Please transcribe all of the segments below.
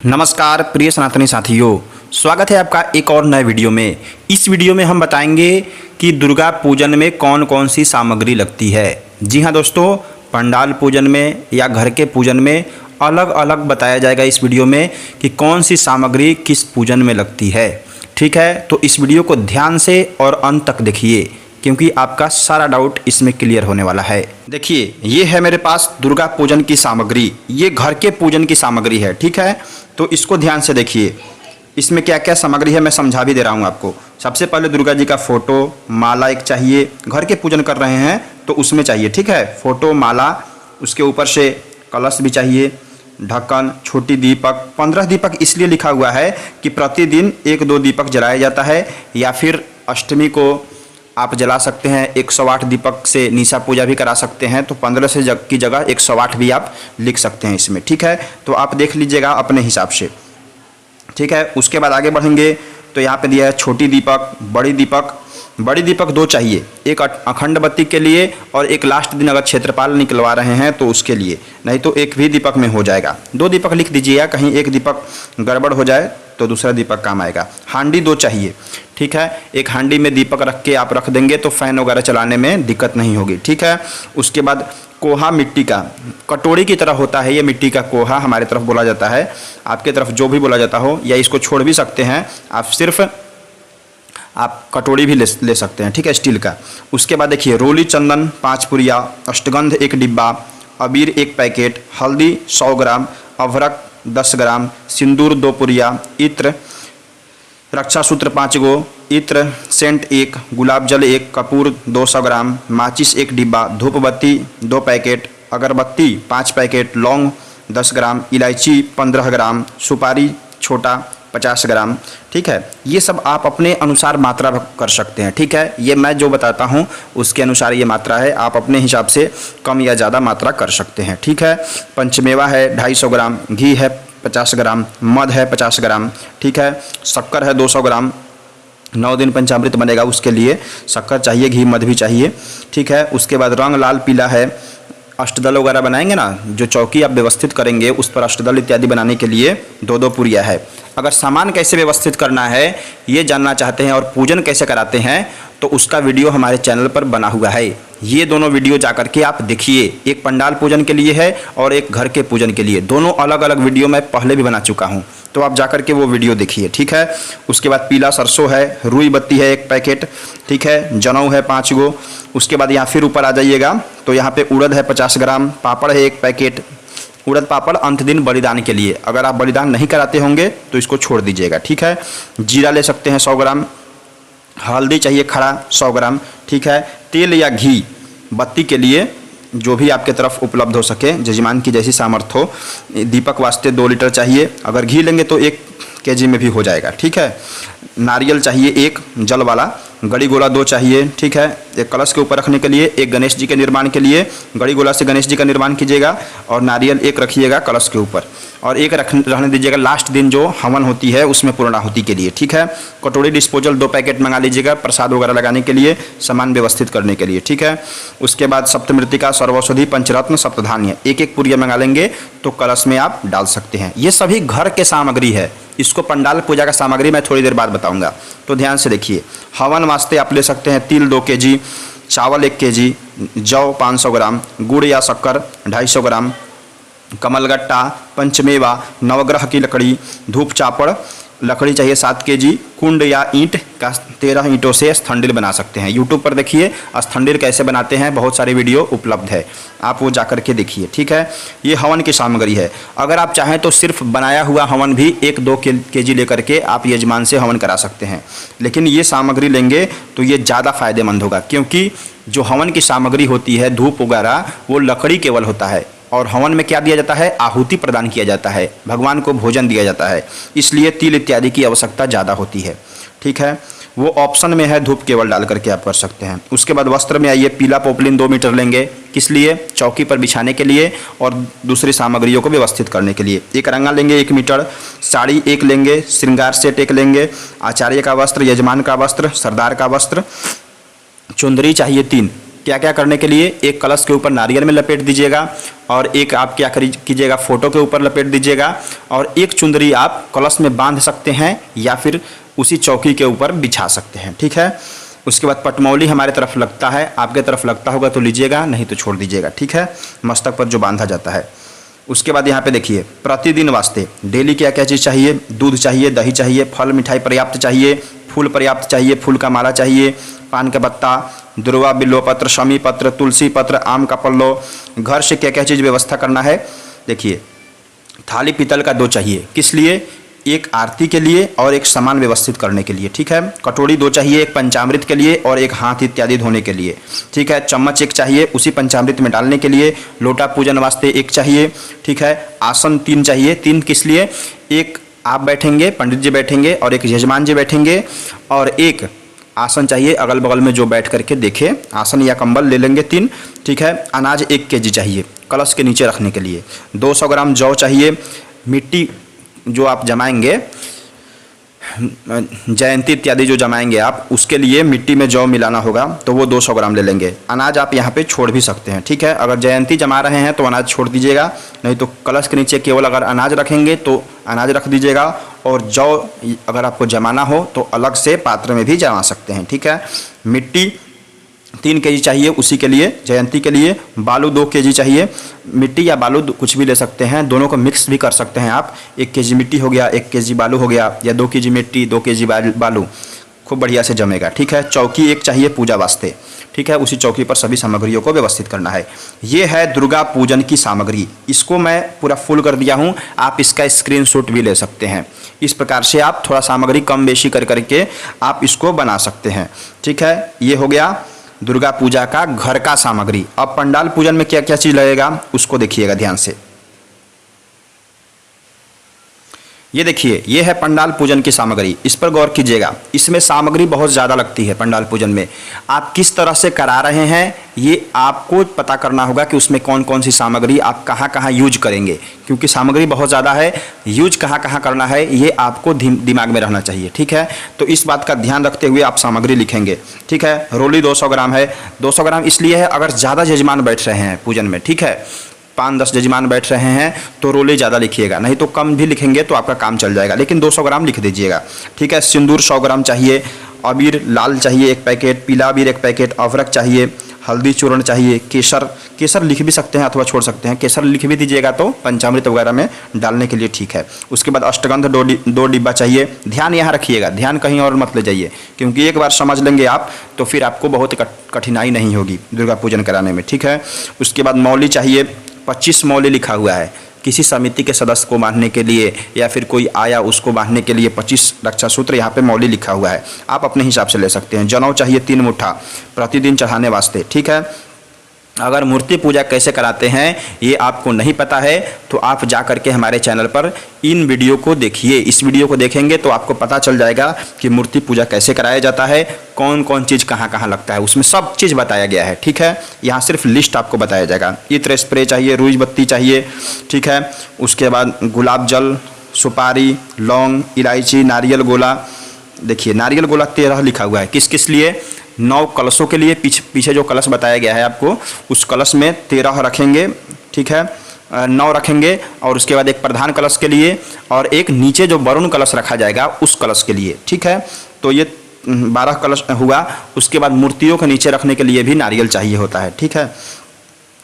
नमस्कार प्रिय सनातनी साथियों, स्वागत है आपका एक और नए वीडियो में। इस वीडियो में हम बताएंगे कि दुर्गा पूजन में कौन कौन सी सामग्री लगती है। जी हाँ दोस्तों, पंडाल पूजन में या घर के पूजन में अलग अलग बताया जाएगा इस वीडियो में कि कौन सी सामग्री किस पूजन में लगती है। ठीक है, तो इस वीडियो को ध्यान से और अंत तक देखिए क्योंकि आपका सारा डाउट इसमें क्लियर होने वाला है। देखिए, ये है मेरे पास दुर्गा पूजन की सामग्री, ये घर के पूजन की सामग्री है। ठीक है, तो इसको ध्यान से देखिए, इसमें क्या क्या सामग्री है मैं समझा भी दे रहा हूँ आपको। सबसे पहले दुर्गा जी का फोटो, माला एक चाहिए, घर के पूजन कर रहे हैं तो उसमें चाहिए। ठीक है, फोटो, माला, उसके ऊपर से कलश भी चाहिए, ढक्कन, छोटी दीपक। 15 दीपक इसलिए लिखा हुआ है कि प्रतिदिन 1-2 दीपक जलाया जाता है, या फिर अष्टमी को आप जला सकते हैं। 108 दीपक से निशा पूजा भी करा सकते हैं, तो 15 से की जगह 108 भी आप लिख सकते हैं इसमें। ठीक है, तो आप देख लीजिएगा अपने हिसाब से। ठीक है, उसके बाद आगे बढ़ेंगे तो यहाँ पे दिया है छोटी दीपक, बड़ी दीपक। बड़ी दीपक 2 चाहिए, एक अखंड बत्ती के लिए और एक लास्ट दिन अगर क्षेत्रपाल निकलवा रहे हैं तो उसके लिए, नहीं तो एक भी दीपक में हो जाएगा। 2 दीपक लिख दीजिएगा, कहीं एक दीपक गड़बड़ हो जाए तो दूसरा दीपक काम आएगा। हांडी 2 चाहिए। ठीक है, एक हांडी में दीपक रख के आप रख देंगे तो फैन वगैरह चलाने में दिक्कत नहीं होगी। ठीक है, उसके बाद कोहा मिट्टी का, कटोरी की तरह होता है ये मिट्टी का कोहा, हमारे तरफ बोला जाता है, आपके तरफ जो भी बोला जाता हो, या इसको छोड़ भी सकते हैं आप, सिर्फ आप कटोरी भी ले सकते हैं। ठीक है, स्टील का। उसके बाद देखिए, रोली चंदन 5 पुरिया, अष्टगंध 1 डिब्बा, अबीर 1 पैकेट, हल्दी 100 ग्राम, अभरक 10 ग्राम, सिंदूर 2 पुरिया, इत्र, रक्षा सूत्र 5 गो, इत्र, सेंट 1, गुलाब जल 1, कपूर 200 ग्राम, माचिस 1 डिब्बा, धूप बत्ती 2 पैकेट, अगरबत्ती 5 पैकेट, लौंग 10 ग्राम, इलायची 15 ग्राम, सुपारी छोटा 50 ग्राम। ठीक है, ये सब आप अपने अनुसार मात्रा कर सकते हैं। ठीक है, ये मैं जो बताता हूँ उसके अनुसार ये मात्रा है, आप अपने हिसाब से कम या ज़्यादा मात्रा कर सकते हैं। ठीक है, पंचमेवा है 250 ग्राम, घी है 50 ग्राम, मध है 50 ग्राम। ठीक है, शक्कर है 200 ग्राम, 9 दिन पंचामृत बनेगा उसके लिए शक्कर चाहिए, घी मध भी चाहिए। ठीक है, उसके बाद रंग लाल पीला है, अष्टदल वगैरह बनाएंगे ना, जो चौकी आप व्यवस्थित करेंगे उस पर अष्टदल इत्यादि बनाने के लिए 2-2 पुरिया है। अगर सामान कैसे व्यवस्थित करना है ये जानना चाहते हैं और पूजन कैसे कराते हैं तो उसका वीडियो हमारे चैनल पर बना हुआ है। ये दोनों वीडियो जाकर के आप देखिए, एक पंडाल पूजन के लिए है और एक घर के पूजन के लिए। दोनों अलग अलग वीडियो मैं पहले भी बना चुका हूँ, तो आप जाकर के वो वीडियो देखिए। ठीक है, उसके बाद पीला सरसों है, रुई बत्ती है 1 पैकेट। ठीक है, जनेऊ है 5 गो। उसके बाद यहाँ फिर ऊपर आ जाइएगा तो यहाँ पे उड़द है 50 ग्राम, पापड़ है 1 पैकेट। उड़द पापड़ अंत दिन बलिदान के लिए, अगर आप बलिदान नहीं कराते होंगे तो इसको छोड़ दीजिएगा। ठीक है, जीरा ले सकते हैं 100 ग्राम, हल्दी चाहिए खड़ा 100 ग्राम। ठीक है, तेल या घी बत्ती के लिए जो भी आपके तरफ उपलब्ध हो सके, जजमान की जैसी सामर्थ्य हो। दीपक वास्ते 2 लीटर चाहिए, अगर घी लेंगे तो 1 केजी में भी हो जाएगा। ठीक है, नारियल चाहिए 1 जल वाला, गड़ी गोला 2 चाहिए। ठीक है, एक कलश के ऊपर रखने के लिए, एक गणेश जी के निर्माण के लिए गड़ी गोला से गणेश जी का निर्माण कीजिएगा, और नारियल 1 रखिएगा कलश के ऊपर, और 1 रहने दीजिएगा लास्ट दिन जो हवन होती है उसमें पूर्णाहुति के लिए। ठीक है, कटोरी डिस्पोजल 2 पैकेट मंगा लीजिएगा प्रसाद वगैरह लगाने के लिए, सामान व्यवस्थित करने के लिए। ठीक है, उसके बाद सप्तमृतिका, सर्वौषधि, पंचरत्न, सप्तधान्य 1-1 पुरिया मंगा लेंगे तो कलश में आप डाल सकते हैं। ये सभी घर के सामग्री है, इसको पंडाल पूजा का सामग्री मैं थोड़ी देर बाद बताऊंगा, तो ध्यान से देखिए। हवन वास्ते आप ले सकते हैं तिल 2 केजी, चावल 1 केजी, जौ 500 ग्राम, गुड़ या शक्कर 250 ग्राम, कमलगट्टा, पंचमेवा, नवग्रह की लकड़ी, धूप चापड़ लकड़ी चाहिए 7 केजी, कुंड या ईंट का 13 ईंटों से स्थंडिल बना सकते हैं। यूट्यूब पर देखिए स्थंडिल कैसे बनाते हैं, बहुत सारे वीडियो उपलब्ध है, आप वो जाकर के देखिए। ठीक है, ये हवन की सामग्री है। अगर आप चाहें तो सिर्फ बनाया हुआ हवन भी 1-2 केजी लेकर के आप यजमान से हवन करा सकते हैं, लेकिन ये सामग्री लेंगे तो ये ज़्यादा फायदेमंद होगा, क्योंकि जो हवन की सामग्री होती है, धूप वगैरह, वो लकड़ी केवल होता है, और हवन में क्या दिया जाता है, आहुति प्रदान किया जाता है, भगवान को भोजन दिया जाता है, इसलिए तिल इत्यादि की आवश्यकता ज़्यादा होती है। ठीक है, वो ऑप्शन में है, धूप केवल डाल करके आप कर सकते हैं। उसके बाद वस्त्र में आइए, पीला पोपलिन 2 मीटर लेंगे, किस लिए, चौकी पर बिछाने के लिए और दूसरी सामग्रियों को व्यवस्थित करने के लिए। एक रंगा लेंगे 1 मीटर, साड़ी 1 लेंगे, श्रृंगार सेट 1 लेंगे, आचार्य का वस्त्र, यजमान का वस्त्र, सरदार का वस्त्र, चुंदरी चाहिए 3, क्या क्या करने के लिए, एक कलश के ऊपर नारियल में लपेट दीजिएगा, और एक आप क्या कीजिएगा, फोटो के ऊपर लपेट दीजिएगा, और एक चुंदरी आप कलश में बांध सकते हैं या फिर उसी चौकी के ऊपर बिछा सकते हैं। ठीक है। उसके बाद पटमौली हमारे तरफ लगता है, आपके तरफ लगता होगा तो लीजिएगा, नहीं तो छोड़ दीजिएगा। ठीक है, मस्तक पर जो बांधा जाता है। उसके बाद यहाँ पे देखिए, प्रतिदिन वास्ते डेली क्या क्या चीज़ चाहिए, दूध चाहिए, दही चाहिए, फल मिठाई पर्याप्त चाहिए, फूल पर्याप्त चाहिए, फूल का माला चाहिए, पान का पत्ता, दुर्वा, बिल्व पत्र, शमी पत्र, तुलसी पत्र, आम का पल्लो। घर से क्या क्या चीज़ व्यवस्था करना है, देखिए थाली पीतल का 2 चाहिए, किस लिए, एक आरती के लिए और एक सामान व्यवस्थित करने के लिए। ठीक है। कटोरी 2 चाहिए, एक पंचामृत के लिए और एक हाथ इत्यादि धोने के लिए। ठीक है। चम्मच 1 चाहिए उसी पंचामृत में डालने के लिए। लोटा पूजन वास्ते 1 चाहिए। ठीक है। आसन 3 चाहिए। 3 किस लिए, एक आप बैठेंगे, पंडित जी बैठेंगे, और एक यजमान जी बैठेंगे, और एक आसन चाहिए अगल बगल में जो बैठ करके देखे, आसन या कंबल ले लेंगे 3। ठीक है। अनाज 1 केजी चाहिए कलश के नीचे रखने के लिए। 200 ग्राम जौ चाहिए। मिट्टी जो आप जमाएंगे, जयंती इत्यादि जो जमाएंगे आप, उसके लिए मिट्टी में जौ मिलाना होगा, तो वो 200 ग्राम ले लेंगे। अनाज आप यहाँ पे छोड़ भी सकते हैं। ठीक है। अगर जयंती जमा रहे हैं तो अनाज छोड़ दीजिएगा, नहीं तो कलश के नीचे केवल अगर अनाज रखेंगे तो अनाज रख दीजिएगा, और जौ अगर आपको जमाना हो तो अलग से पात्र में भी जमा सकते हैं। ठीक है। मिट्टी 3 केजी चाहिए उसी के लिए, जयंती के लिए। बालू 2 केजी चाहिए। मिट्टी या बालू कुछ भी ले सकते हैं, दोनों को मिक्स भी कर सकते हैं आप। 1 केजी मिट्टी हो गया, 1 केजी बालू हो गया, या 2 केजी मिट्टी 2 केजी बालू, खूब बढ़िया से जमेगा। ठीक है। चौकी 1 चाहिए पूजा वास्ते। ठीक है। उसी चौकी पर सभी सामग्रियों को व्यवस्थित करना है। ये है दुर्गा पूजन की सामग्री। इसको मैं पूरा फुल कर दिया हूँ, आप इसका स्क्रीनशॉट भी ले सकते हैं। इस प्रकार से आप थोड़ा सामग्री कम बेशी कर करके आप इसको बना सकते हैं। ठीक है। ये हो गया दुर्गा पूजा का घर का सामग्री। अब पंडाल पूजन में क्या क्या चीज़ लगेगा उसको देखिएगा ध्यान से। ये देखिए, ये है पंडाल पूजन की सामग्री, इस पर गौर कीजिएगा। इसमें सामग्री बहुत ज़्यादा लगती है पंडाल पूजन में। आप किस तरह से करा रहे हैं ये आपको पता करना होगा कि उसमें कौन कौन सी सामग्री आप कहाँ कहाँ यूज करेंगे, क्योंकि सामग्री बहुत ज़्यादा है, यूज कहाँ कहाँ करना है ये आपको दिमाग में रहना चाहिए। ठीक है। तो इस बात का ध्यान रखते हुए आप सामग्री लिखेंगे। ठीक है। रोली 200 ग्राम है। 200 ग्राम इसलिए है अगर ज़्यादा यजमान बैठ रहे हैं पूजन में। ठीक है। 5-10 यजमान बैठ रहे हैं तो रोले ज़्यादा लिखिएगा, नहीं तो कम भी लिखेंगे तो आपका काम चल जाएगा, लेकिन 200 ग्राम लिख दीजिएगा। ठीक है। सिंदूर 100 ग्राम चाहिए। अबीर लाल चाहिए 1 पैकेट। पीला अबीर 1 पैकेट। अदरक चाहिए। हल्दी चूर्ण चाहिए। केसर लिख भी सकते हैं अथवा छोड़ सकते हैं, केसर लिख भी दीजिएगा तो पंचामृत वगैरह में डालने के लिए ठीक है। उसके बाद अष्टगंध 2 डिब्बा चाहिए। ध्यान यहाँ रखिएगा, ध्यान कहीं और मत ले जाइए, क्योंकि एक बार समझ लेंगे आप तो फिर आपको बहुत कठिनाई नहीं होगी दुर्गा पूजन कराने में। ठीक है। उसके बाद मौली चाहिए। 25 मौली लिखा हुआ है, किसी समिति के सदस्य को बांधने के लिए या फिर कोई आया उसको बांधने के लिए 25 रक्षा सूत्र यहाँ पे मौली लिखा हुआ है, आप अपने हिसाब से ले सकते हैं। जनेऊ चाहिए 3 मुट्ठा प्रतिदिन चढ़ाने वास्ते। ठीक है। अगर मूर्ति पूजा कैसे कराते हैं ये आपको नहीं पता है तो आप जा करके हमारे चैनल पर इन वीडियो को देखिए। इस वीडियो को देखेंगे तो आपको पता चल जाएगा कि मूर्ति पूजा कैसे कराया जाता है, कौन कौन चीज़ कहाँ कहाँ लगता है, उसमें सब चीज़ बताया गया है। ठीक है। यहाँ सिर्फ लिस्ट आपको बताया जाएगा। इत्र स्प्रे चाहिए, रुई बत्ती चाहिए। ठीक है। उसके बाद गुलाब जल, सुपारी, लौंग, इलायची, नारियल गोला। देखिए नारियल गोला 13 लिखा हुआ है, किस किस लिए, 9 कलशों के लिए। पीछे जो कलश बताया गया है आपको, उस कलश में 13 रखेंगे। ठीक है। 9 रखेंगे, और उसके बाद एक प्रधान कलश के लिए और एक नीचे जो वरुण कलश रखा जाएगा उस कलश के लिए। ठीक है। तो ये 12 कलश हुआ। उसके बाद मूर्तियों के नीचे रखने के लिए भी नारियल चाहिए होता है। ठीक है।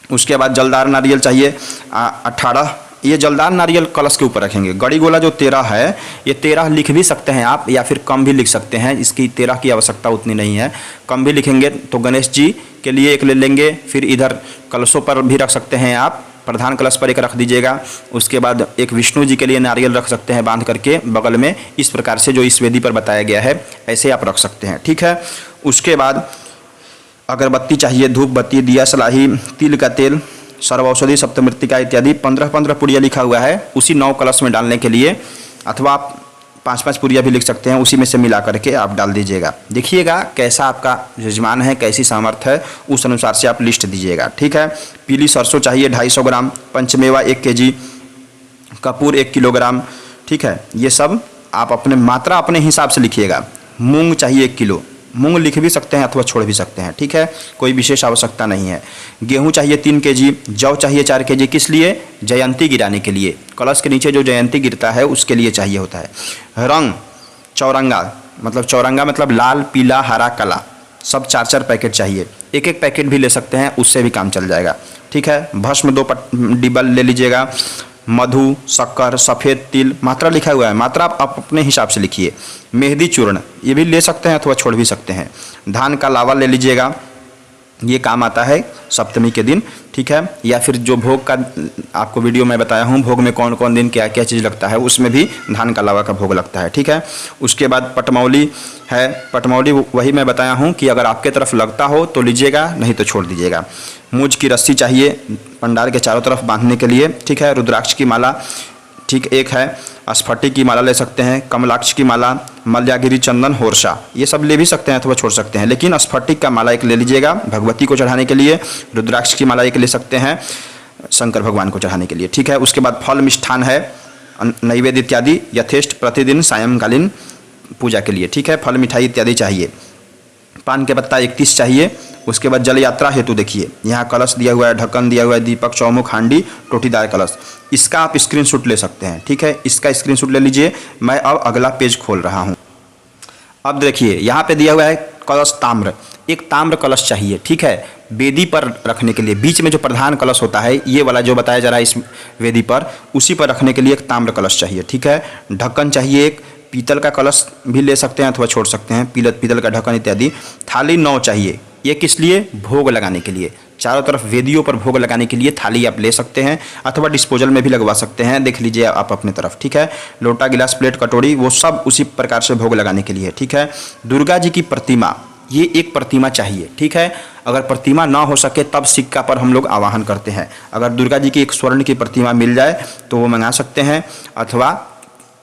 उसके बाद जलदार नारियल चाहिए 18। ये जलदार नारियल कलश के ऊपर रखेंगे। गड़ी गोला जो 13 है, ये 13 लिख भी सकते हैं आप या फिर कम भी लिख सकते हैं, इसकी 13 की आवश्यकता उतनी नहीं है, कम भी लिखेंगे तो गणेश जी के लिए 1 ले लेंगे। फिर इधर कलशों पर भी रख सकते हैं आप, प्रधान कलश पर 1 रख दीजिएगा। उसके बाद एक विष्णु जी के लिए नारियल रख सकते हैं बांध करके बगल में। इस प्रकार से जो इस वेदी पर बताया गया है ऐसे आप रख सकते हैं। ठीक है। उसके बाद अगरबत्ती चाहिए, धूप बत्ती, दिया सलाही, तिल का तेल, सर्वौषधि, सप्तमृत्तिका इत्यादि। 15-15 पुड़िया लिखा हुआ है उसी 9 कलश में डालने के लिए, अथवा आप 5-5 पुड़िया भी लिख सकते हैं, उसी में से मिला करके आप डाल दीजिएगा। देखिएगा कैसा आपका यजमान है, कैसी सामर्थ्य है, उस अनुसार से आप लिस्ट दीजिएगा। ठीक है। पीली सरसों चाहिए 250 ग्राम। पंचमेवा 1 केजी। कपूर 1 किलोग्राम। ठीक है। ये सब आप अपने मात्रा अपने हिसाब से लिखिएगा। मूंग चाहिए 1 किलो। मूंग लिख भी सकते हैं अथवा छोड़ भी सकते हैं, ठीक है, कोई विशेष आवश्यकता नहीं है। गेहूं चाहिए 3 kg, जौ चाहिए 4 kg, किस लिए? जयंती गिराने के लिए, कलश के नीचे जो जयंती गिरता है उसके लिए चाहिए होता है। रंग चौरंगा मतलब लाल, पीला, हरा, काला, सब 4-4 पैकेट चाहिए। एक एक पैकेट भी ले सकते हैं, उससे भी काम चल जाएगा, ठीक है। भस्म 2 डिब्बा ले लीजिएगा। मधु, शक्कर, सफ़ेद तिल, मात्रा लिखा हुआ है, मात्रा आप अपने हिसाब से लिखिए। मेहंदी चूर्ण ये भी ले सकते हैं अथवा छोड़ भी सकते हैं। धान का लावा ले लीजिएगा, ये काम आता है सप्तमी के दिन, ठीक है। या फिर जो भोग का आपको वीडियो में बताया हूँ, भोग में कौन कौन दिन क्या क्या चीज़ लगता है, उसमें भी धान का लावा का भोग लगता है, ठीक है। उसके बाद पटमौली है, पटमौली वही मैं बताया हूँ कि अगर आपके तरफ लगता हो तो लीजिएगा, नहीं तो छोड़ दीजिएगा। मूंज की रस्सी चाहिए पंडाल के चारों तरफ बांधने के लिए, ठीक है। रुद्राक्ष की माला, ठीक, एक है। स्फटिक की माला ले सकते हैं, कमलाक्ष की माला, मल्यागिरी, चंदन, होरसा, ये सब ले भी सकते हैं अथवा छोड़ सकते हैं, लेकिन स्फटिक का माला एक ले लीजिएगा भगवती को चढ़ाने के लिए। रुद्राक्ष की माला एक ले सकते हैं शंकर भगवान को चढ़ाने के लिए, ठीक है। उसके बाद फल मिष्ठान है, नैवेद्य इत्यादि यथेष्ट प्रतिदिन सायंकालीन पूजा के लिए, ठीक है। फल मिठाई इत्यादि चाहिए। पान के पत्ता 31 चाहिए। उसके बाद जल यात्रा हेतु देखिए यहाँ कलश दिया हुआ है, ढक्कन दिया हुआ है, दीपक, चौमुख, हांडी, टोटीदार कलश, इसका आप स्क्रीनशॉट ले सकते हैं, ठीक है। इसका स्क्रीनशॉट ले लीजिए। मैं अब अगला पेज खोल रहा हूँ। अब देखिए यहाँ पे दिया हुआ है कलश ताम्र, एक ताम्र कलश चाहिए, ठीक है, वेदी पर रखने के लिए। बीच में जो प्रधान कलश होता है, ये वाला जो बताया जा रहा है इस वेदी पर, उसी पर रखने के लिए एक ताम्र कलश चाहिए, ठीक है। ढक्कन चाहिए एक, पीतल का कलश भी ले सकते हैं अथवा छोड़ सकते हैं, पीतल का ढक्कन इत्यादि। थाली 9 चाहिए, ये किस लिए? भोग लगाने के लिए, चारों तरफ वेदियों पर भोग लगाने के लिए थाली आप ले सकते हैं अथवा डिस्पोजल में भी लगवा सकते हैं, देख लीजिए आप अपने तरफ, ठीक है। लोटा, गिलास, प्लेट, कटोरी, वो सब उसी प्रकार से भोग लगाने के लिए, ठीक है। दुर्गा जी की प्रतिमा, ये एक प्रतिमा चाहिए, ठीक है। अगर प्रतिमा ना हो सके तब सिक्का पर हम लोग आवाहन करते हैं। अगर दुर्गा जी की एक स्वर्ण की प्रतिमा मिल जाए तो वो मंगा सकते हैं, अथवा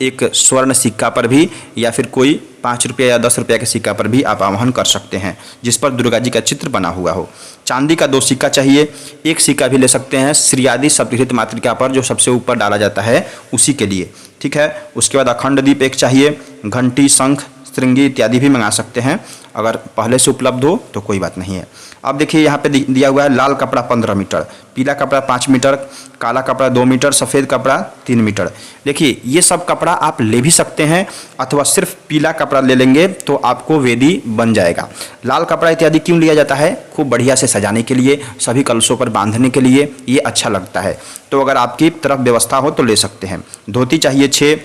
एक स्वर्ण सिक्का पर भी, या फिर कोई 5 रुपये या 10 रुपये के सिक्का पर भी आप आवाहन कर सकते हैं, जिस पर दुर्गा जी का चित्र बना हुआ हो। चांदी का 2 सिक्का चाहिए, एक सिक्का भी ले सकते हैं श्री आदि सप्तऋत मातृका पर, जो सबसे ऊपर डाला जाता है उसी के लिए, ठीक है। उसके बाद अखंड दीप एक चाहिए। घंटी, शंख, श्रृंगी इत्यादि भी मंगा सकते हैं, अगर पहले से उपलब्ध हो तो कोई बात नहीं है। अब देखिए यहाँ पे दिया हुआ है लाल कपड़ा 15 मीटर, पीला कपड़ा 5 मीटर, काला कपड़ा 2 मीटर, सफ़ेद कपड़ा 3 मीटर। देखिए ये सब कपड़ा आप ले भी सकते हैं, अथवा सिर्फ पीला कपड़ा ले लेंगे तो आपको वेदी बन जाएगा। लाल कपड़ा इत्यादि क्यों लिया जाता है? खूब बढ़िया से सजाने के लिए, सभी कलशों पर बांधने के लिए, ये अच्छा लगता है। तो अगर आपकी तरफ व्यवस्था हो तो ले सकते हैं। धोती चाहिए 6,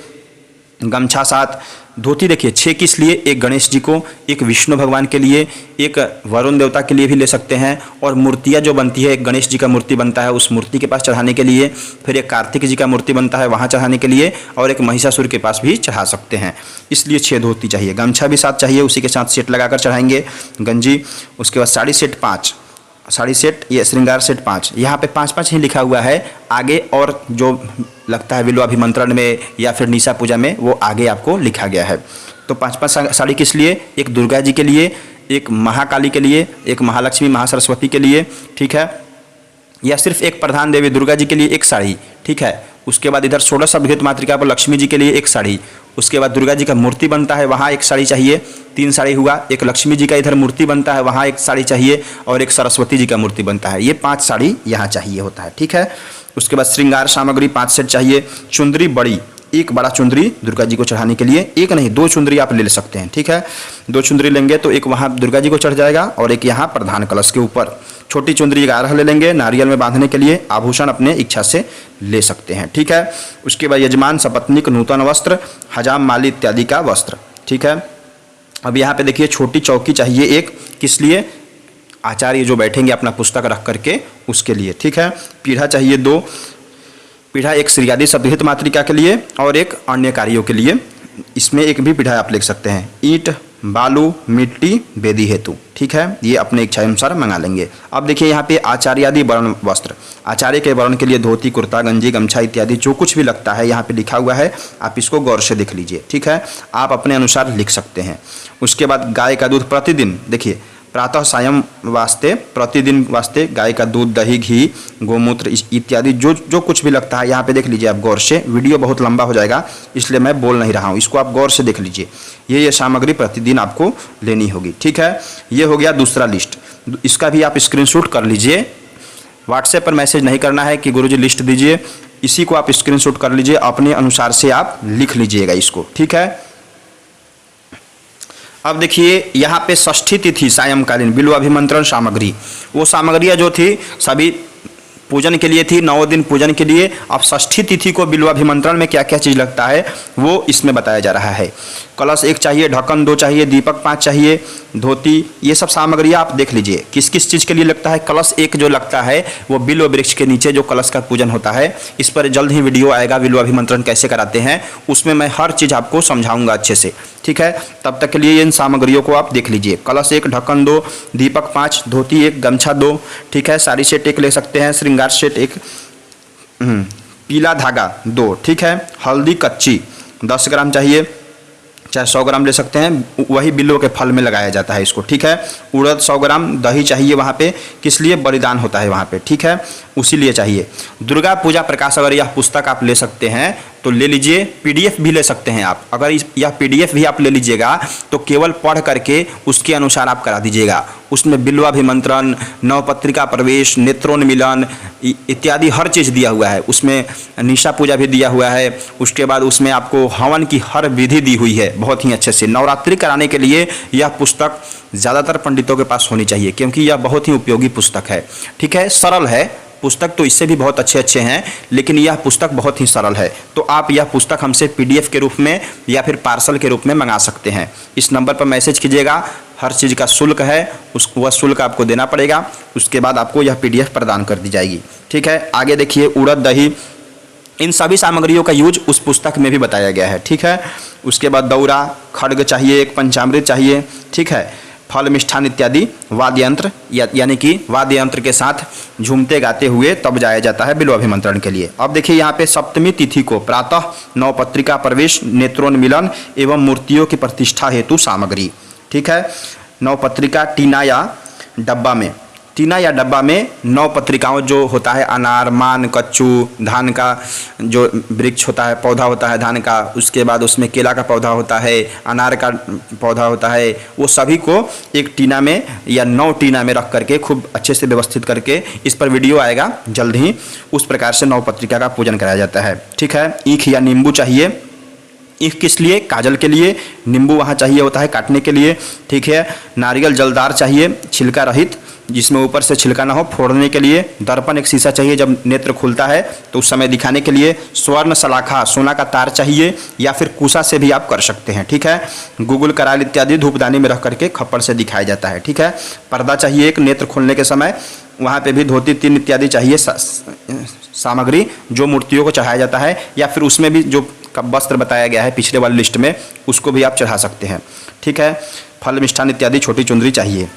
गमछा 7। धोती देखिए 6 किस लिए? एक गणेश जी को, एक विष्णु भगवान के लिए, एक वरुण देवता के लिए भी ले सकते हैं। और मूर्तियाँ जो बनती है, एक गणेश जी का मूर्ति बनता है उस मूर्ति के पास चढ़ाने के लिए, फिर एक कार्तिक जी का मूर्ति बनता है वहाँ चढ़ाने के लिए, और एक महिषासुर के पास भी चढ़ा सकते हैं, इसलिए 6 धोती चाहिए। गमछा भी 7 चाहिए, उसी के साथ सेट लगाकर चढ़ाएंगे गंजी। उसके बाद साड़ी सेट 5, साड़ी सेट, ये श्रृंगार सेट 5। यहाँ पे 5-5 ही लिखा हुआ है, आगे और जो लगता है विल्वाभिमंत्रण में या फिर निशा पूजा में, वो आगे आपको लिखा गया है। तो 5-5 साड़ी किस लिए? एक दुर्गा जी के लिए, एक महाकाली के लिए, एक महालक्ष्मी महासरस्वती के लिए, ठीक है। या सिर्फ एक प्रधान देवी दुर्गा जी के लिए एक साड़ी, ठीक है। उसके बाद इधर 16 सभ्यत मातृका पर लक्ष्मी जी के लिए एक साड़ी। उसके बाद दुर्गा जी का मूर्ति बनता है वहाँ एक साड़ी चाहिए, 3 साड़ी हुआ। एक लक्ष्मी जी का इधर मूर्ति बनता है वहाँ एक साड़ी चाहिए, और एक सरस्वती जी का मूर्ति बनता है, ये 5 साड़ी यहाँ चाहिए होता है, ठीक है। उसके बाद श्रृंगार सामग्री 5 सेट चाहिए। चुंदरी बड़ी, एक बड़ा चुंदरी दुर्गा जी को चढ़ाने के लिए, एक नहीं 2 चुंदरी आप ले सकते हैं, ठीक है। 2 चुंदरी लेंगे तो एक वहाँ दुर्गा जी को चढ़ जाएगा और एक यहाँ प्रधान कलश के ऊपर। छोटी चुंदरी 11 ले लेंगे नारियल में बांधने के लिए। आभूषण अपने इच्छा से ले सकते हैं, ठीक है। उसके बाद यजमान सपत्नीक नूतन वस्त्र, हजाम माली इत्यादि का वस्त्र, ठीक है। अब यहाँ पे देखिए छोटी चौकी चाहिए एक, किस लिए? आचार्य जो बैठेंगे अपना पुस्तक रख करके उसके लिए, ठीक है। पीढ़ा चाहिए 2, पीढ़ा एक श्री आदि सप्तऋत मातृका के लिए और एक अन्य कार्यों के लिए, इसमें एक भी पीढ़ा आप लिख सकते हैं। ईंट, बालू, मिट्टी वेदी हेतु, ठीक है, ये अपने इच्छा अनुसार मंगा लेंगे। अब देखिए यहाँ पे आचार्य आदि वर्ण वस्त्र, आचार्य के वर्ण के लिए धोती, कुर्ता, गंजी, गमछा इत्यादि जो कुछ भी लगता है यहाँ पे लिखा हुआ है, आप इसको गौर से देख लीजिए, ठीक है। आप अपने अनुसार लिख सकते हैं। उसके बाद गाय का दूध प्रतिदिन, देखिए प्रातः सायं वास्ते, प्रतिदिन वास्ते गाय का दूध, दही, घी, गोमूत्र इत्यादि जो जो कुछ भी लगता है। यहाँ पे देख लीजिए आप गौर से, वीडियो बहुत लंबा हो जाएगा इसलिए मैं बोल नहीं रहा हूँ, इसको आप गौर से देख लीजिए। ये सामग्री प्रतिदिन आपको लेनी होगी, ठीक है। ये हो गया दूसरा लिस्ट, इसका भी आप स्क्रीनशॉट कर लीजिए। व्हाट्सएप पर मैसेज नहीं करना है कि गुरुजी लिस्ट दीजिए, इसी को आप स्क्रीनशॉट कर लीजिए, अपने अनुसार से आप लिख लीजिएगा इसको, ठीक है। अब देखिए यहाँ पे षष्ठी तिथि सायंकालीन बिल्वाभिमंत्रण सामग्री, वो सामग्रियाँ जो थी सभी पूजन के लिए थी, 9 दिन पूजन के लिए। अब षष्ठी तिथि को बिल्वाभिमंत्रण में क्या क्या चीज़ लगता है वो इसमें बताया जा रहा है। कलश 1 चाहिए, ढक्कन 2 चाहिए, दीपक 5 चाहिए, धोती, ये सब सामग्रियाँ आप देख लीजिए किस किस चीज़ के लिए लगता है। कलश 1 जो लगता है वो बिल्व वृक्ष के नीचे जो कलश का पूजन होता है, इस पर जल्द ही वीडियो आएगा बिल्वाभिमंत्रण कैसे कराते हैं, उसमें मैं हर चीज़ आपको समझाऊंगा अच्छे से, ठीक है। तब तक के लिए इन सामग्रियों को आप देख लीजिए। कलश 1, ढक्कन 2, दीपक 5, धोती 1, गमछा 2, ठीक है। साड़ी सेट 1 ले सकते हैं, श्रृंगार सेट 1, पीला धागा 2, ठीक है। हल्दी कच्ची 10 ग्राम चाहिए, चाहे 100 ग्राम ले सकते हैं, वही बिल्व के फल में लगाया जाता है इसको, ठीक है। उड़द 100 ग्राम, दही चाहिए वहाँ पे, किस लिए, बलिदान होता है वहाँ पे, ठीक है, उसी लिए चाहिए। दुर्गा पूजा प्रकाश, अगर यह पुस्तक आप ले सकते हैं तो ले लीजिए, पीडीएफ भी ले सकते हैं आप। अगर यह पीडीएफ भी आप ले लीजिएगा तो केवल पढ़ करके उसके अनुसार आप करा दीजिएगा। उसमें बिल्वाभिमंत्रण, नवपत्रिका प्रवेश, नेत्रोन्मिलन इत्यादि हर चीज़ दिया हुआ है। उसमें निशा पूजा भी दिया हुआ है, उसके बाद उसमें आपको हवन की हर विधि दी हुई है बहुत ही अच्छे से। नवरात्रि कराने के लिए यह पुस्तक ज़्यादातर पंडितों के पास होनी चाहिए क्योंकि यह बहुत ही उपयोगी पुस्तक है, ठीक है। सरल है पुस्तक, तो इससे भी बहुत अच्छे हैं, लेकिन यह पुस्तक बहुत ही सरल है। तो आप यह पुस्तक हमसे पीडीएफ के रूप में या फिर पार्सल के रूप में मंगा सकते हैं। इस नंबर पर मैसेज कीजिएगा, हर चीज़ का शुल्क है, वह शुल्क आपको देना पड़ेगा, उसके बाद आपको यह पीडीएफ प्रदान कर दी जाएगी, ठीक है। आगे देखिए उड़द, दही, इन सभी सामग्रियों का यूज उस पुस्तक में भी बताया गया है, ठीक है। उसके बाद दौरा, खड्ग चाहिए, एक पंचामृत चाहिए, ठीक है। फल, मिष्ठान इत्यादि, वाद्य यंत्र यानी कि वाद्य यंत्र के साथ झूमते गाते हुए तब जाया जाता है बिल्वाभिमंत्रण के लिए। अब देखिए यहाँ पे सप्तमी तिथि को प्रातः नवपत्रिका प्रवेश, नेत्रोन्मिलन एवं मूर्तियों की प्रतिष्ठा हेतु सामग्री, ठीक है। नवपत्रिका टीना या डब्बा में, टीना या डब्बा में 9 पत्रिकाओं जो होता है, अनार, मान, कच्चू, धान का जो वृक्ष होता है, पौधा होता है धान का, उसके बाद उसमें केला का पौधा होता है, अनार का पौधा होता है, वो सभी को एक टीना में या 9 टीना में रख करके खूब अच्छे से व्यवस्थित करके, इस पर वीडियो आएगा जल्द ही, उस प्रकार से 9 पत्रिका का पूजन कराया जाता है, ठीक है। ईख या नींबू चाहिए, ईख किस लिए, काजल के लिए, नींबू वहाँ चाहिए होता है काटने के लिए, ठीक है। नारियल जलदार चाहिए, छिलका रहित, जिसमें ऊपर से छिलका ना हो, फोड़ने के लिए। दर्पण एक शीशा चाहिए, जब नेत्र खुलता है तो उस समय दिखाने के लिए। स्वर्ण सलाखा, सोना का तार चाहिए, या फिर कुशा से भी आप कर सकते हैं, ठीक है। गुगुल, कराल इत्यादि धूपदानी में रख करके खप्पर से दिखाया जाता है, ठीक है। पर्दा चाहिए एक, नेत्र खोलने के समय। वहाँ पे भी धोती, तीन इत्यादि चाहिए सामग्री जो मूर्तियों को चढ़ाया जाता है, या फिर उसमें भी जो वस्त्र बताया गया है पिछले वाली लिस्ट में, उसको भी आप चढ़ा सकते हैं, ठीक है। फल, मिष्ठान इत्यादि, छोटी चुंदरी चाहिए।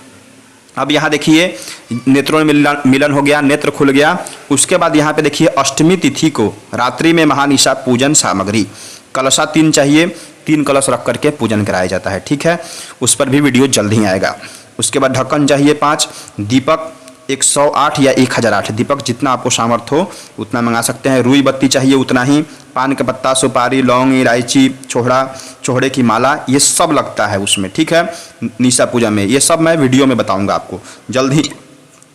अब यहाँ देखिए नेत्रोन्मिलन हो गया, नेत्र खुल गया। उसके बाद यहाँ पे देखिए अष्टमी तिथि को रात्रि में महानिशा पूजन सामग्री, कलशा 3 चाहिए, 3 कलश रख करके पूजन कराया जाता है, ठीक है। उस पर भी वीडियो जल्द ही आएगा। उसके बाद ढक्कन चाहिए 5, दीपक 108 या 1008, दीपक जितना आपको सामर्थ्य हो उतना मंगा सकते हैं। रुई बत्ती चाहिए उतना ही, पान का पत्ता, सुपारी, लौंग, इलायची, छोहड़े की माला, ये सब लगता है उसमें, ठीक है। निशा पूजा में ये सब मैं वीडियो में बताऊंगा आपको, जल्द ही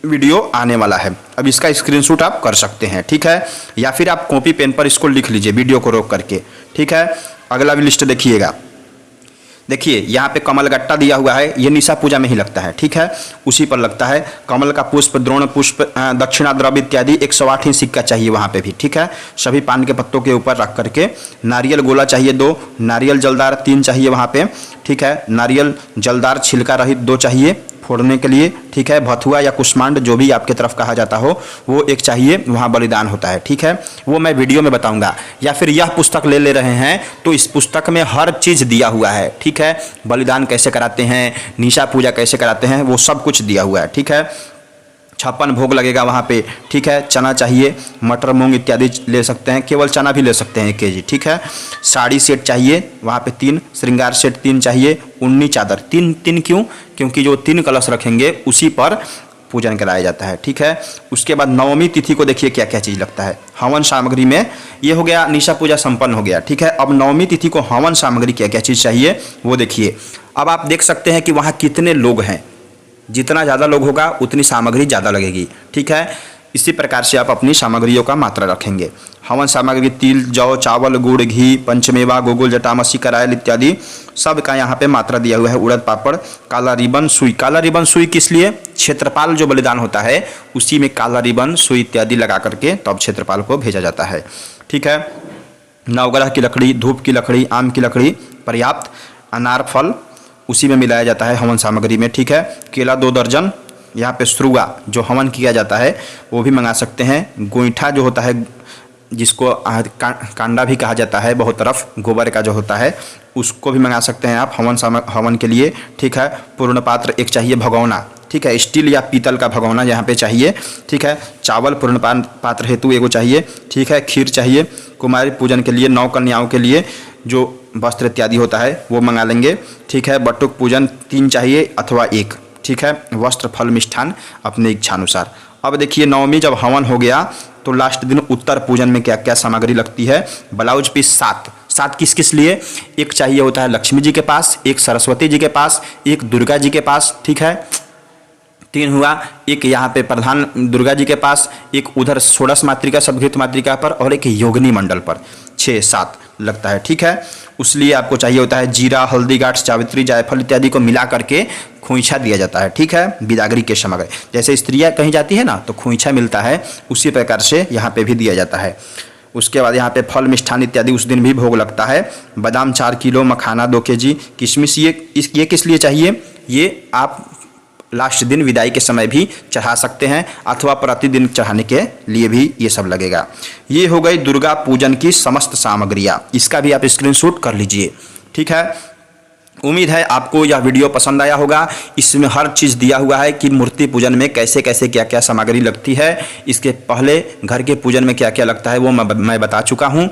वीडियो आने वाला है। अब इसका स्क्रीनशॉट आप कर सकते हैं, ठीक है, या फिर आप कॉपी पेन पर इसको लिख लीजिए वीडियो को रोक करके, ठीक है। अगला भी लिस्ट देखिएगा, देखिए यहाँ पे कमल गट्टा दिया हुआ है, ये निशा पूजा में ही लगता है, ठीक है, उसी पर लगता है। कमल का पुष्प, द्रोण पुष्प, दक्षिणा द्रव्य इत्यादि 108 ही सिक्का चाहिए वहाँ पे भी, ठीक है। सभी पान के पत्तों के ऊपर रख करके। नारियल गोला चाहिए 2, नारियल जलदार 3 चाहिए वहाँ पे, ठीक है। नारियल जलदार छिलका रहित 2 चाहिए फोड़ने के लिए, ठीक है। भथुआ या कुष्मांड जो भी आपके तरफ कहा जाता हो वो 1 चाहिए, वहाँ बलिदान होता है, ठीक है। वो मैं वीडियो में बताऊंगा। या फिर यह पुस्तक ले रहे हैं तो इस पुस्तक में हर चीज़ दिया हुआ है, ठीक है। बलिदान कैसे कराते हैं, निशा पूजा कैसे कराते हैं, वो सब कुछ दिया हुआ है, ठीक है। 56 भोग लगेगा वहाँ पे, ठीक है। चना चाहिए, मटर मूंग इत्यादि ले सकते हैं, केवल चना भी ले सकते हैं 1 kg, ठीक है। साड़ी सेट चाहिए वहाँ पे 3, श्रृंगार सेट 3 चाहिए, उन्नी चादर 3 क्यों? क्योंकि जो 3 कलश रखेंगे उसी पर पूजन कराया जाता है, ठीक है। उसके बाद नवमी तिथि को देखिए क्या क्या चीज़ लगता है हवन सामग्री में। ये हो गया, निशा पूजा संपन्न हो गया, ठीक है। अब नवमी तिथि को हवन सामग्री क्या क्या चीज़ चाहिए वो देखिए। अब आप देख सकते हैं कि वहाँ कितने लोग हैं, जितना ज़्यादा लोग होगा उतनी सामग्री ज़्यादा लगेगी, ठीक है। इसी प्रकार से आप अपनी सामग्रियों का मात्रा रखेंगे। हवन सामग्री तिल, जौ, चावल, गुड़, घी, पंचमेवा, गुगुल, जटामसी, करायल इत्यादि सब का यहाँ पे मात्रा दिया हुआ है। उड़द पापड़, काला रिबन, सुई। काला रिबन सुई किस लिए? क्षेत्रपाल जो बलिदान होता है उसी में काला रिबन सुई इत्यादि लगा करके तब क्षेत्रपाल को भेजा जाता है, ठीक है। नवग्रह की लकड़ी, धूप की लकड़ी, आम की लकड़ी पर्याप्त, अनार फल उसी में मिलाया जाता है हवन सामग्री में, ठीक है। केला 2 दर्जन, यहाँ पे श्रुगा जो हवन किया जाता है वो भी मंगा सकते हैं। गोईठा जो होता है जिसको कांडा भी कहा जाता है, बहुत तरफ गोबर का जो होता है उसको भी मंगा सकते हैं आप हवन के लिए, ठीक है। पूर्ण पात्र 1 चाहिए, भगोना, ठीक है। स्टील या पीतल का भगोना यहाँ पे चाहिए, ठीक है। चावल पूर्ण पात्र हेतु 1 चाहिए, ठीक है। खीर चाहिए। कुमारी पूजन के लिए 9 कन्याओं के लिए जो वस्त्र इत्यादि होता है वो मंगा लेंगे, ठीक है। बटुक पूजन 3 चाहिए अथवा 1, ठीक है। वस्त्र फल मिष्ठान अपने इच्छानुसार। अब देखिए नवमी जब हवन हो गया तो लास्ट दिन उत्तर पूजन में क्या क्या सामग्री लगती है। ब्लाउज पीस 7 किस किस लिए? 1 चाहिए होता है लक्ष्मी जी के पास, 1 सरस्वती जी के पास, 1 दुर्गा जी के पास, ठीक है। 3 हुआ, 1 यहाँ पे प्रधान दुर्गा जी के पास, 1 उधर षोडश मातृका सदघृत मातृका पर और 1 योगिनी मंडल पर। 6-7 लगता है, ठीक है। उसलिए आपको चाहिए होता है जीरा, हल्दी, गाठ, जावित्री, जायफल इत्यादि को मिला करके खोइछा दिया जाता है, ठीक है। बिदागरी के समय जैसे स्त्रियाँ कहीं जाती है ना तो खोइछा मिलता है, उसी प्रकार से यहाँ पे भी दिया जाता है। उसके बाद यहाँ पे फल मिष्ठान इत्यादि उस दिन भी भोग लगता है। बादाम 4 किलो, मखाना 2 kg, किशमिश ये किस लिए चाहिए? ये आप लास्ट दिन विदाई के समय भी चढ़ा सकते हैं अथवा प्रतिदिन चढ़ाने के लिए भी ये सब लगेगा। ये हो गई दुर्गा पूजन की समस्त सामग्रियाँ, इसका भी आप स्क्रीनशॉट कर लीजिए, ठीक है। उम्मीद है आपको यह वीडियो पसंद आया होगा। इसमें हर चीज़ दिया हुआ है कि मूर्ति पूजन में कैसे कैसे क्या क्या सामग्री लगती है, इसके पहले घर के पूजन में क्या क्या लगता है वो मैं बता चुका हूँ,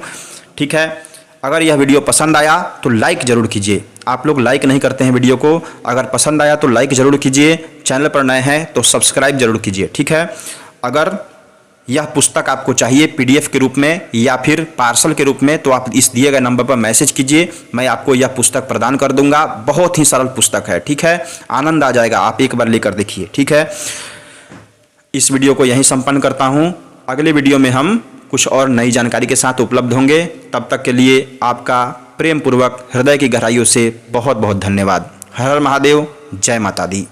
ठीक है। अगर यह वीडियो पसंद आया तो लाइक ज़रूर कीजिए। आप लोग लाइक नहीं करते हैं वीडियो को, अगर पसंद आया तो लाइक ज़रूर कीजिए। चैनल पर नए हैं तो सब्सक्राइब ज़रूर कीजिए, ठीक है। अगर यह पुस्तक आपको चाहिए PDF के रूप में या फिर पार्सल के रूप में तो आप इस दिए गए नंबर पर मैसेज कीजिए, मैं आपको यह पुस्तक प्रदान कर दूंगा। बहुत ही सरल पुस्तक है, ठीक है। आनंद आ जाएगा, आप एक बार लेकर देखिए, ठीक है। इस वीडियो को यहीं संपन्न करता हूँ। अगले वीडियो में हम कुछ और नई जानकारी के साथ उपलब्ध होंगे। तब तक के लिए आपका प्रेम पूर्वक हृदय की गहराइयों से बहुत बहुत धन्यवाद। हर हर महादेव, जय माता दी।